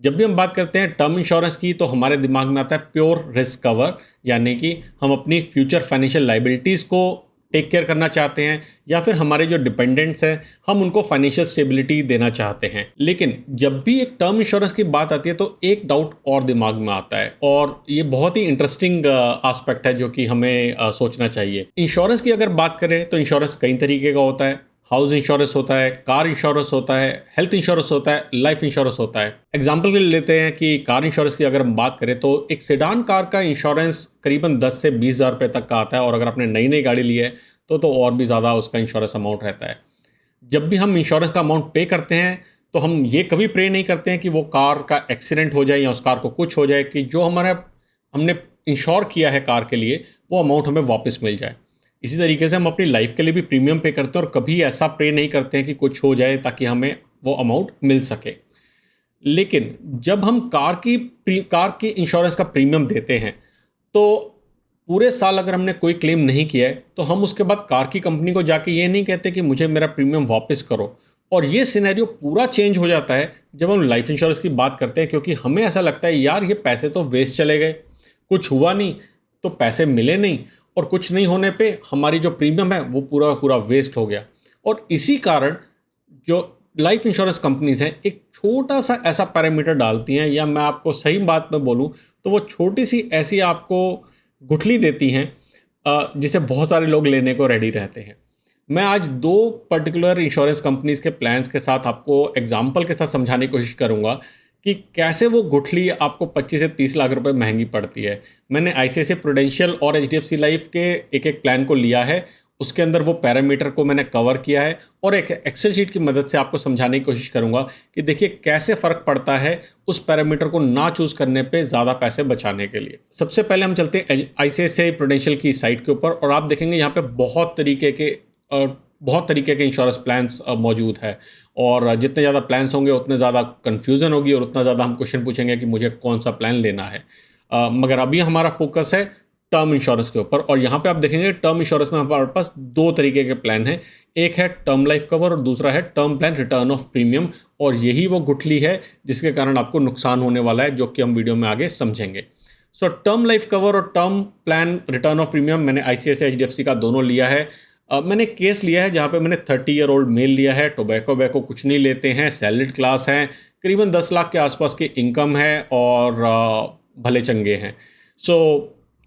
जब भी हम बात करते हैं टर्म इंश्योरेंस की तो हमारे दिमाग में आता है प्योर रिस्क कवर, यानी कि हम अपनी फ्यूचर फाइनेंशियल लाइबिलिटीज़ को टेक केयर करना चाहते हैं या फिर हमारे जो डिपेंडेंट्स हैं हम उनको फाइनेंशियल स्टेबिलिटी देना चाहते हैं। लेकिन जब भी एक टर्म इंश्योरेंस की बात आती है तो एक डाउट और दिमाग में आता है, और ये बहुत ही इंटरेस्टिंग एस्पेक्ट है जो कि हमें सोचना चाहिए। इंश्योरेंस की अगर बात करें तो इंश्योरेंस कई तरीके का होता है। हाउस इंश्योरेंस होता है, कार इंश्योरेंस होता है, हेल्थ इंश्योरेंस होता है, लाइफ इंश्योरेंस होता है। एग्जाम्पल के लिए लेते हैं कि कार इंश्योरेंस की अगर हम बात करें तो एक सेडान कार का इंश्योरेंस करीबन 10 से 20 हज़ार रुपये तक का आता है, और अगर आपने नई नई गाड़ी ली है तो और भी ज़्यादा उसका इंश्योरेंस अमाउंट रहता है। जब भी हम इंश्योरेंस का अमाउंट पे करते हैं तो हम ये कभी प्रे नहीं करते हैं कि वो कार का एक्सीडेंट हो जाए या उस कार को कुछ हो जाए, कि जो हमने इंश्योर किया है कार के लिए वो अमाउंट हमें वापस मिल जाए। इसी तरीके से हम अपनी लाइफ के लिए भी प्रीमियम पे करते हैं और कभी ऐसा प्रे नहीं करते हैं कि कुछ हो जाए ताकि हमें वो अमाउंट मिल सके। लेकिन जब हम कार की इंश्योरेंस का प्रीमियम देते हैं तो पूरे साल अगर हमने कोई क्लेम नहीं किया है तो हम उसके बाद कार की कंपनी को जाके ये नहीं कहते कि मुझे मेरा प्रीमियम वापस करो। और ये सिनेरियो पूरा चेंज हो जाता है जब हम लाइफ इंश्योरेंस की बात करते हैं, क्योंकि हमें ऐसा लगता है यार ये पैसे तो वेस्ट चले गए, कुछ हुआ नहीं तो पैसे मिले नहीं, और कुछ नहीं होने पे हमारी जो प्रीमियम है वो पूरा पूरा वेस्ट हो गया। और इसी कारण जो लाइफ इंश्योरेंस कंपनीज हैं एक छोटा सा ऐसा पैरामीटर डालती हैं, या मैं आपको सही बात में बोलूं तो वो छोटी सी ऐसी आपको गुठली देती हैं जिसे बहुत सारे लोग लेने को रेडी रहते हैं। मैं आज दो पर्टिकुलर इंश्योरेंस कंपनीज के प्लान्स के साथ आपको एग्जाम्पल के साथ समझाने की कोशिश करूंगा कि कैसे वो गुठली आपको 25 से 30 लाख रुपए महंगी पड़ती है। मैंने आईसीआईसीआई प्रूडेंशियल और एचडीएफसी लाइफ के एक एक प्लान को लिया है, उसके अंदर वो पैरामीटर को मैंने कवर किया है और एक एक्सेल शीट की मदद से आपको समझाने की कोशिश करूंगा कि देखिए कैसे फ़र्क पड़ता है उस पैरामीटर को ना चूज़ करने पे ज़्यादा पैसे बचाने के लिए। सबसे पहले हम चलते हैं आईसीआईसीआई प्रूडेंशियल की साइट के ऊपर, और आप देखेंगे यहाँ पे बहुत तरीके के इंश्योरेंस प्लान्स मौजूद है, और जितने ज़्यादा प्लान्स होंगे उतने ज़्यादा कन्फ्यूज़न होगी और उतना ज़्यादा हम क्वेश्चन पूछेंगे कि मुझे कौन सा प्लान लेना है। मगर अभी हमारा फोकस है टर्म इंश्योरेंस के ऊपर, और यहाँ पे आप देखेंगे टर्म इंश्योरेंस में हमारे पास दो तरीके के प्लान हैं। एक है टर्म लाइफ कवर और दूसरा है term plan return of premium, और यही वो गुठली है जिसके कारण आपको नुकसान होने वाला है, जो कि हम वीडियो में आगे समझेंगे। सो टर्म लाइफ कवर और term plan return of premium मैंने आईसीआईसीआई एचडीएफसी का दोनों लिया है। मैंने केस लिया है जहाँ पे मैंने 30 ईयर ओल्ड मेल लिया है, टोबैको कुछ नहीं लेते हैं, सैलरीड क्लास हैं, करीबन 10 लाख के आसपास की इनकम है और भले चंगे हैं। सो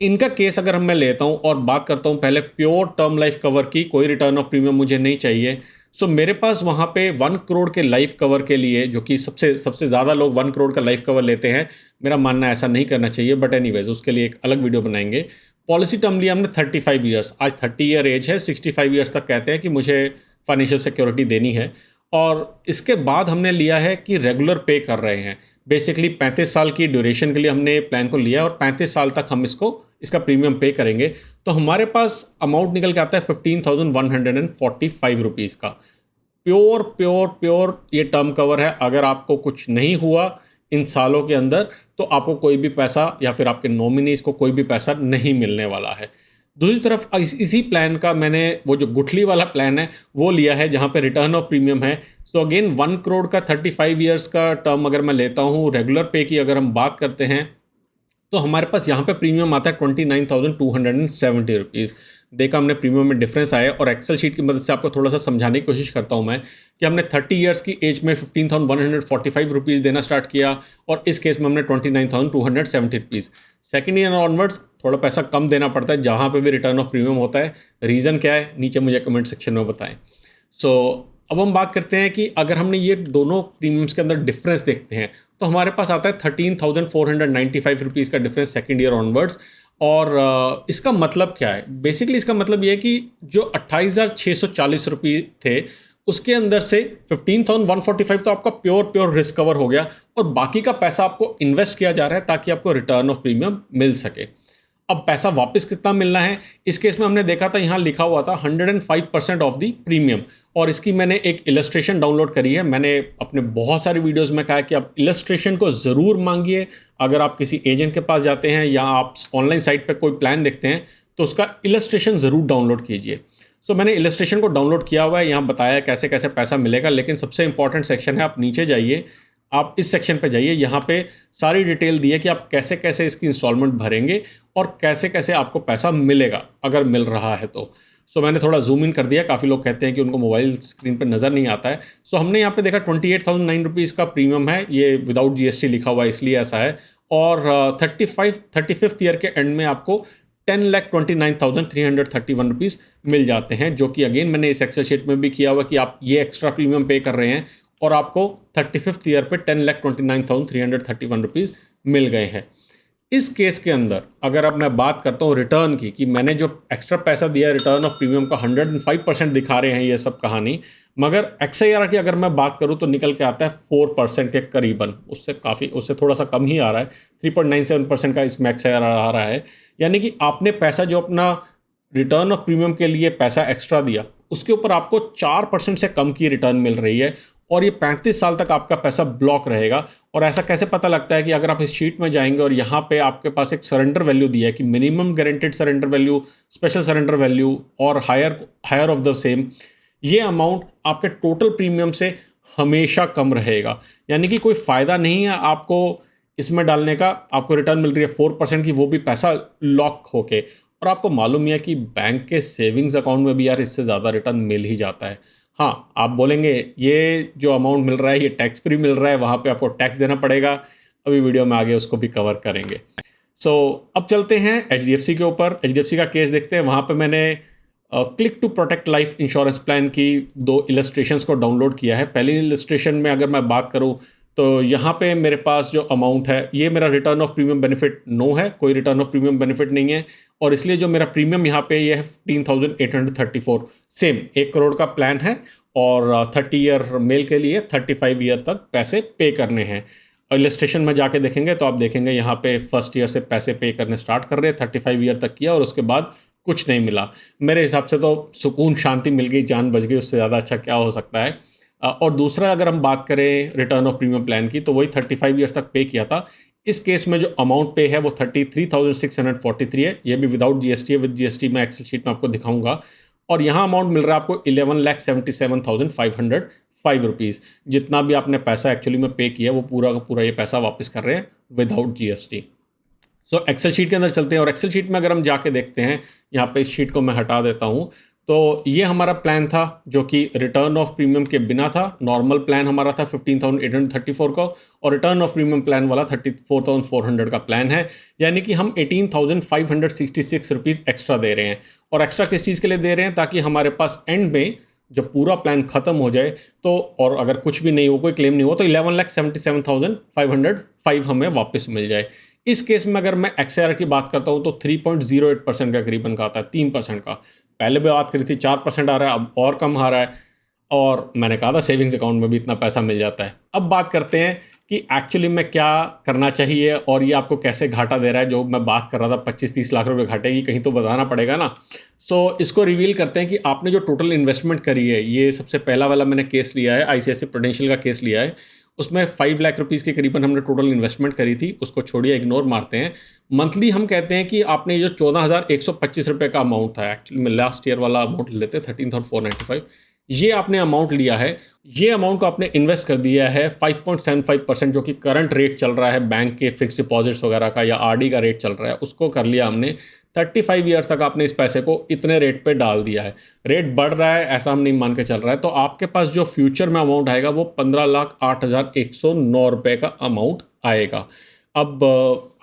इनका केस अगर मैं लेता हूँ और बात करता हूँ पहले प्योर टर्म लाइफ कवर की, कोई रिटर्न ऑफ प्रीमियम मुझे नहीं चाहिए। सो मेरे पास वहाँ पे 1 करोड़ के लाइफ कवर के लिए, जो कि सबसे ज़्यादा लोग 1 करोड़ का लाइफ कवर लेते हैं, मेरा मानना ऐसा नहीं करना चाहिए, बट एनीवेज उसके लिए एक अलग वीडियो बनाएंगे। पॉलिसी टर्म लिया हमने 35 ईयर्स, आज 30 ईयर एज है, 65 ईयर्स तक कहते हैं कि मुझे फाइनेंशियल सिक्योरिटी देनी है। और इसके बाद हमने लिया है कि रेगुलर पे कर रहे हैं, बेसिकली 35 साल की ड्यूरेशन के लिए हमने प्लान को लिया और 35 साल तक हम इसका प्रीमियम पे करेंगे। तो हमारे पास अमाउंट निकल के आता है 15,145 रुपीज़ का। प्योर ये टर्म कवर है। अगर आपको कुछ नहीं हुआ इन सालों के अंदर तो आपको कोई भी पैसा या फिर आपके नॉमिनीज को कोई भी पैसा नहीं मिलने वाला है। दूसरी तरफ इसी प्लान का मैंने वो जो गुठली वाला प्लान है वो लिया है जहाँ पे रिटर्न ऑफ प्रीमियम है। सो अगेन 1 करोड़ का 35 ईयर्स का टर्म अगर मैं लेता हूँ, रेगुलर पे की अगर हम बात करते हैं तो हमारे पास यहाँ पे प्रीमियम आता है 29,270 रुपीज़। देखा हमने प्रीमियम में डिफरेंस आया, और एक्सेल शीट की मदद से आपको थोड़ा सा समझाने की कोशिश करता हूँ मैं कि हमने 30 ईयर्स की एज में 15,145 रुपीज़ देना स्टार्ट किया, और इस केस में हमने 29,270 रुपीज़। सेकेंड ईयर ऑनवर्ड्स थोड़ा पैसा कम देना पड़ता है जहाँ पे भी रिटर्न ऑफ प्रीमियम होता है। रीज़न क्या है नीचे मुझे कमेंट सेक्शन में बताएं। अब हम बात करते हैं कि अगर हमने ये दोनों प्रीमियम्स के अंदर डिफरेंस देखते हैं तो हमारे पास आता है 13,495 रुपीज़ का डिफरेंस सेकेंड ईयर ऑनवर्ड्स। और इसका मतलब क्या है? बेसिकली इसका मतलब ये है कि जो 28,640 रुपये थे उसके अंदर से 15,145 तो आपका प्योर रिस्क कवर हो गया, और बाकी का पैसा आपको इन्वेस्ट किया जा रहा है ताकि आपको रिटर्न ऑफ प्रीमियम मिल सके। अब पैसा वापस कितना मिलना है, इस केस में हमने देखा था यहाँ लिखा हुआ था 105% ऑफ द प्रीमियम, और इसकी मैंने एक इलस्ट्रेशन डाउनलोड करी है। मैंने अपने बहुत सारे वीडियोस में कहा है कि आप इलस्ट्रेशन को ज़रूर मांगिए। अगर आप किसी एजेंट के पास जाते हैं या आप ऑनलाइन साइट पर कोई प्लान देखते हैं तो उसका इलस्ट्रेशन ज़रूर डाउनलोड कीजिए। सो मैंने इलस्ट्रेशन को डाउनलोड किया हुआ है, यहाँ बताया कैसे कैसे पैसा मिलेगा। लेकिन सबसे इंपॉर्टेंट सेक्शन है, आप नीचे जाइए, आप इस सेक्शन पे जाइए, यहाँ पे सारी डिटेल दी है कि आप कैसे कैसे इसकी इंस्टॉलमेंट भरेंगे और कैसे कैसे आपको पैसा मिलेगा अगर मिल रहा है तो। सो मैंने थोड़ा जूम इन कर दिया, काफ़ी लोग कहते हैं कि उनको मोबाइल स्क्रीन पर नज़र नहीं आता है। सो हमने यहाँ पे देखा 28,009 का प्रीमियम है, ये विदाउट जीएसटी लिखा हुआ है इसलिए ऐसा है। और 35th ईयर के एंड में आपको 10,29,331 रुपीज़ मिल जाते हैं, जो कि अगेन मैंने इस एक्सेल शीट में भी किया हुआ कि आप ये एक्स्ट्रा प्रीमियम पे कर रहे हैं और आपको 35th ईयर पे 10,29,331 रुपीज़ मिल गए हैं। इस केस के अंदर अगर अब मैं बात करता हूँ रिटर्न की, कि मैंने जो एक्स्ट्रा पैसा दिया रिटर्न ऑफ प्रीमियम का 105% दिखा रहे हैं ये सब कहानी, मगर XIRR की अगर मैं बात करूँ तो निकल के आता है 4% के करीबन, उससे थोड़ा सा कम ही आ रहा है। 3.97% का इसमें XIRR आ रहा है। यानी कि आपने पैसा जो अपना रिटर्न ऑफ प्रीमियम के लिए पैसा एक्स्ट्रा दिया, उसके ऊपर आपको 4% से कम की रिटर्न मिल रही है और ये 35 साल तक आपका पैसा ब्लॉक रहेगा। और ऐसा कैसे पता लगता है कि अगर आप इस शीट में जाएंगे और यहाँ पे आपके पास एक सरेंडर वैल्यू दिया है कि minimum guaranteed surrender value, special surrender value और हायर ऑफ द सेम, ये अमाउंट आपके टोटल प्रीमियम से हमेशा कम रहेगा। यानी कि कोई फ़ायदा नहीं है आपको इसमें डालने का। आपको रिटर्न मिल रही है 4% की, वो भी पैसा लॉक होके। और आपको मालूम ही है कि बैंक के सेविंग्स अकाउंट में भी यार इससे ज़्यादा रिटर्न मिल ही जाता है। हाँ, आप बोलेंगे ये जो अमाउंट मिल रहा है ये टैक्स फ्री मिल रहा है, वहाँ पे आपको टैक्स देना पड़ेगा। अभी वीडियो में आगे उसको भी कवर करेंगे। अब चलते हैं HDFC के ऊपर। HDFC का केस देखते हैं। वहाँ पे मैंने click to protect life insurance plan की 2 इलस्ट्रेशंस को डाउनलोड किया है। पहली इलस्ट्रेशन में अगर मैं बात करूँ तो यहाँ पे मेरे पास जो अमाउंट है, ये मेरा return of premium benefit no है, कोई रिटर्न ऑफ प्रीमियम बेनिफिट नहीं है, और इसलिए जो मेरा प्रीमियम यहाँ पे ये है 15,834। सेम 1 करोड़ का प्लान है और 30 ईयर मेल के लिए 35 ईयर तक पैसे पे करने हैं। इलस्ट्रेशन में जाके देखेंगे तो आप देखेंगे यहाँ पे फर्स्ट ईयर से पैसे पे करने स्टार्ट कर रहे हैं, 35 ईयर तक किया और उसके बाद कुछ नहीं मिला। मेरे हिसाब से तो सुकून शांति मिल गई, जान बच गई, उससे ज़्यादा अच्छा क्या हो सकता है। और दूसरा अगर हम बात करें रिटर्न ऑफ प्रीमियम प्लान की, तो वही 35 ईयर्स तक पे किया था। इस केस में जो अमाउंट पे है वो 33,643 है, ये भी विदाउट जीएसटी है। विद जीएसटी मैं एक्सेल शीट में आपको दिखाऊंगा। और यहाँ अमाउंट मिल रहा है आपको 11,77,505 रुपीज़। जितना भी आपने पैसा एक्चुअली में पे किया वो पूरा का पूरा ये पैसा वापस कर रहे हैं विदाउट जीएसटी। एक्सेल शीट के अंदर चलते हैं और एक्सेल शीट में अगर हम जाके देखते हैं, यहाँ पे इस शीट को मैं हटा देता हूँ, तो ये हमारा प्लान था जो कि रिटर्न ऑफ प्रीमियम के बिना था। नॉर्मल प्लान हमारा था 15,834 का और रिटर्न ऑफ प्रीमियम प्लान वाला 34,400 का प्लान है। यानी कि हम 18,566 रुपीज़ एक्स्ट्रा दे रहे हैं। और एक्स्ट्रा किस चीज़ के लिए दे रहे हैं? ताकि हमारे पास एंड में जब पूरा प्लान ख़त्म हो जाए तो, और अगर कुछ भी नहीं हो, कोई क्लेम नहीं हो, तो 11,77,505 हमें वापस मिल जाए। इस केस में अगर मैं XIRR की बात करता हूँ तो 3.08% का करीबन का आता है, 3% का। पहले भी बात करी थी 4% आ रहा है, अब और कम आ रहा है। और मैंने कहा था सेविंग्स अकाउंट में भी इतना पैसा मिल जाता है। अब बात करते हैं कि एक्चुअली में क्या करना चाहिए और ये आपको कैसे घाटा दे रहा है। जो मैं बात कर रहा था 25-30 लाख रुपए घाटे की, कहीं तो बताना पड़ेगा ना। इसको रिवील करते हैं कि आपने जो टोटल इन्वेस्टमेंट करी है, ये सबसे पहला वाला मैंने केस लिया है, ICICI प्रूडेंशियल का केस लिया है। उसमें 5 लाख रुपीज़ के करीबन हमने टोटल इन्वेस्टमेंट करी थी। उसको छोड़िए, इग्नोर मारते हैं। मंथली हम कहते हैं कि आपने जो 14,125 रुपये का अमाउंट था, एक्चुअली में लास्ट ईयर वाला अमाउंट लेते हैं 13,495, ये आपने अमाउंट लिया है। ये अमाउंट को आपने इन्वेस्ट कर दिया है 5.75%, जो कि करंट रेट चल रहा है बैंक के फिक्स डिपॉजिट्स वगैरह का या RD का रेट चल रहा है, उसको कर लिया हमने। 35 ईयर तक आपने इस पैसे को इतने रेट पे डाल दिया है। रेट बढ़ रहा है ऐसा हम नहीं मान के चल रहा है, तो आपके पास जो फ्यूचर में अमाउंट आएगा वो 15,08,109 रुपये का अमाउंट आएगा। अब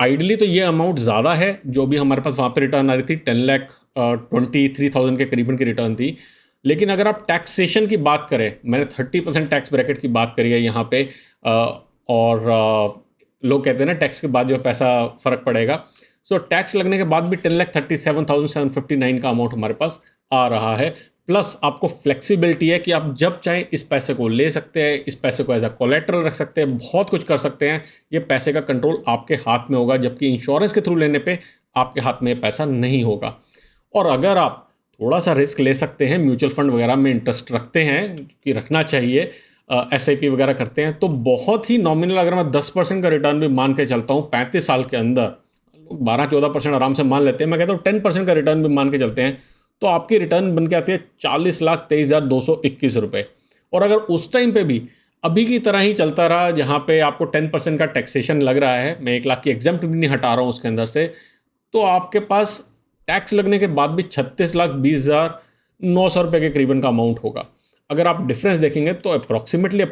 आइडली तो ये अमाउंट ज़्यादा है। जो भी हमारे पास वहाँ पे रिटर्न आ रही थी 10,23,000 के करीबन की रिटर्न थी। लेकिन अगर आप टैक्सेशन की बात करें, मैंने 30% टैक्स ब्रैकेट की बात करी है यहाँ पे, और लोग कहते हैं ना टैक्स के बाद जो पैसा फ़र्क पड़ेगा। टैक्स लगने के बाद भी 10,37,759 का अमाउंट हमारे पास आ रहा है। प्लस आपको फ्लेक्सिबिलिटी है कि आप जब चाहें इस पैसे को ले सकते हैं, इस पैसे को एज अ कोलेट्रल रख सकते हैं, बहुत कुछ कर सकते हैं। ये पैसे का कंट्रोल आपके हाथ में होगा, जबकि इंश्योरेंस के थ्रू लेने पे आपके हाथ में पैसा नहीं होगा। और अगर आप थोड़ा सा रिस्क ले सकते हैं, म्यूचुअल फंड वगैरह में इंटरेस्ट रखते हैं कि रखना चाहिए, SIP वगैरह करते हैं, तो बहुत ही नॉमिनल अगर मैं 10% का रिटर्न भी मान के चलता हूँ 35 साल के अंदर, 12-14% आराम से मान लेते हैं, मैं कहता हूँ 10% का रिटर्न भी मान के चलते हैं, तो आपकी रिटर्न बन के आती है 40,23,221 रुपये। और अगर उस टाइम पे भी अभी की तरह ही चलता रहा, जहाँ पे आपको 10% का टैक्सेशन लग रहा है, मैं 1 लाख की एग्जाम्प्ट भी नहीं हटा रहा हूँ उसके अंदर से, तो आपके पास टैक्स लगने के बाद भी 36,20,900 के करीबन का अमाउंट होगा। अगर आप डिफरेंस देखेंगे तो अप्रॉक्सीमेटली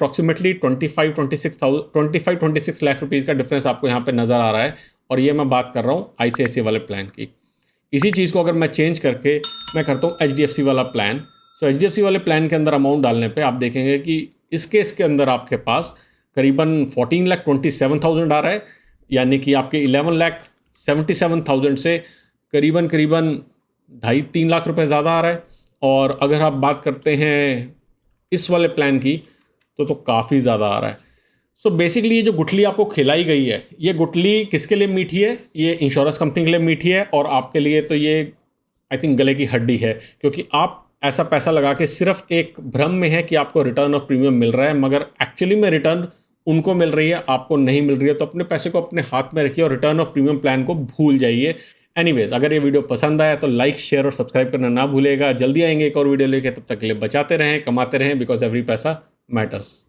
25-26 लाख रुपीज़ का डिफरेंस आपको यहाँ पे नज़र आ रहा है। और ये मैं बात कर रहा हूँ ICICI वाले प्लान की। इसी चीज़ को अगर मैं चेंज करके मैं करता हूँ HDFC वाला प्लान, तो HDFC वाले प्लान के अंदर अमाउंट डालने पे आप देखेंगे कि इस केस के अंदर आपके पास करीबन 14,27,000 आ रहा है, यानी कि आपके 11,77,000 से करीबन 2.5-3 लाख रुपए ज़्यादा आ रहा है। और अगर आप बात करते हैं इस वाले प्लान की तो काफ़ी ज़्यादा आ रहा है। सो बेसिकली ये जो गुठली आपको खिलाई गई है, ये गुठली किसके लिए मीठी है? ये इंश्योरेंस कंपनी के लिए मीठी है, और आपके लिए तो ये आई थिंक गले की हड्डी है, क्योंकि आप ऐसा पैसा लगा के सिर्फ एक भ्रम में है कि आपको रिटर्न ऑफ प्रीमियम मिल रहा है, मगर एक्चुअली में रिटर्न उनको मिल रही है, आपको नहीं मिल रही है। तो अपने पैसे को अपने हाथ में रखिए और रिटर्न ऑफ प्रीमियम प्लान को भूल जाइए। एनीवेज, अगर ये वीडियो पसंद आया तो लाइक, शेयर और सब्सक्राइब करना ना भूलेगा। जल्दी आएंगे एक और वीडियो लेके, तब तक के लिए बचाते रहें, कमाते रहें, बिकॉज एवरी पैसा मैटर्स।